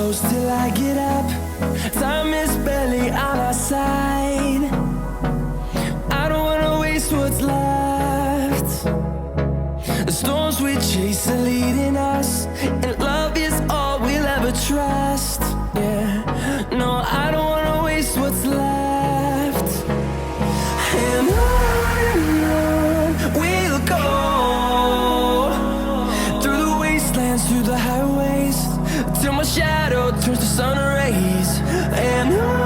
close till I get up. Time is barely on our side. I don't wanna waste what's left. The storms we chase are leading us, and love is all we'll ever trust. Yeah, no, I don't wanna waste what's left. And on we'll go, through the wastelands, through the highways, till my shadow turns to sun rays. And on